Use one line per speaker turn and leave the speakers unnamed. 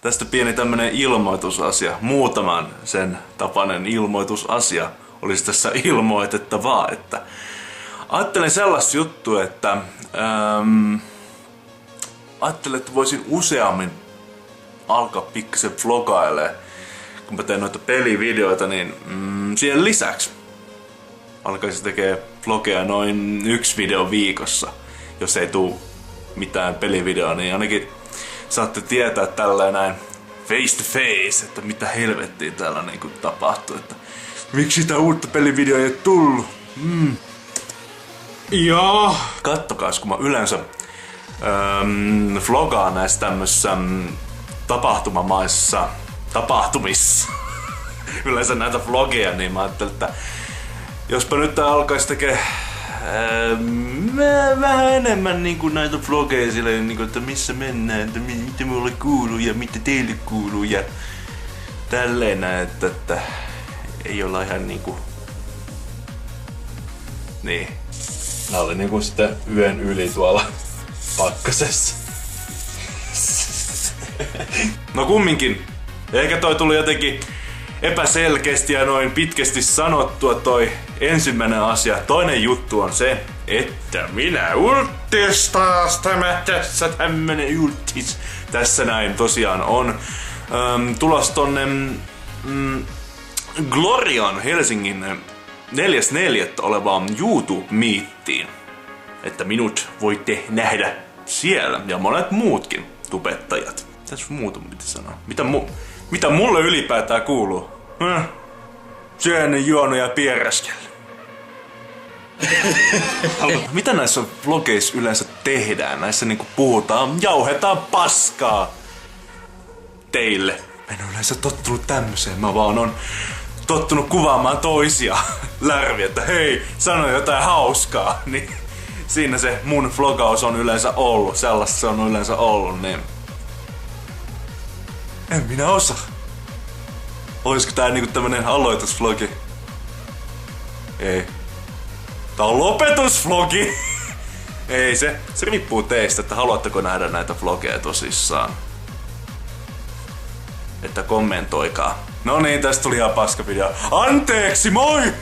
Tästä pieni tämmönen ilmoitusasia. Muutaman sen tapainen ilmoitusasia olisi tässä ilmoitettavaa, että ajattelin sellaista juttua, että ajattelin, että voisin useammin alkaa pikkasen vlogailemaan. Kun mä teen noita pelivideoita, niin siihen lisäksi alkaisin tekee vlogeja noin 1 video viikossa. Jos ei tuu mitään pelivideoa, niin ainakin saatte tietää tälleen näin face to face, että mitä helvettiä täällä niinku tapahtuu. Että miksi sitä uutta pelivideoa ei tullut? Joo. Kattokaas, kun mä yleensä vlogaan näissä tämmössä tapahtumamaisissa tapahtumissa. Yleensä näitä vlogeja, niin mä ajattelin, että jospa nyt alkaisi tekee vähän enemmän niinku näitä vlogeja silleen, niinku, että missä mennään, että mitä mulle kuuluu ja mitä teille kuuluu ja tälleen näin, että ei olla ihan niinku. Niin. Nää oli niinku sitten yön yli tuolla pakkasessa. No kumminkin. Ehkä toi tuli jotenkin epäselkeästi ja noin pitkästi sanottua toi ensimmäinen asia. Toinen juttu on se, että minä ulttis taas tässä tämmönen ulttis. Tässä näin tosiaan on tulos tonne Glorian Helsingin 4.4. olevaan YouTube-miittiin. Että minut voitte nähdä siellä ja monet muutkin tubettajat. Tässä muuta mitä sanoa. Mitä mulle ylipäätään kuuluu? Syönyt, juonut ja pieräskellä. Mitä näissä vlogeissa yleensä tehdään? Näissä niinku puhutaan, jauhetaan paskaa teille. Mä en ole yleensä tottunut tämmöiseen. Mä vaan on tottunut kuvaamaan toisia lärviä, että hei, sano jotain hauskaa. Niin siinä se mun vlogaus on yleensä ollut. Sellaista se on yleensä ollut, niin en minä osaa. Olisiko tää niinku tämmönen aloitusvlogi? Ei. Tää on lopetusvlogi! Ei, se riippuu teistä, että haluatteko nähdä näitä vlogeja tosissaan. Että kommentoikaa. No niin, tästä tuli ihan paska video. Anteeksi, moi!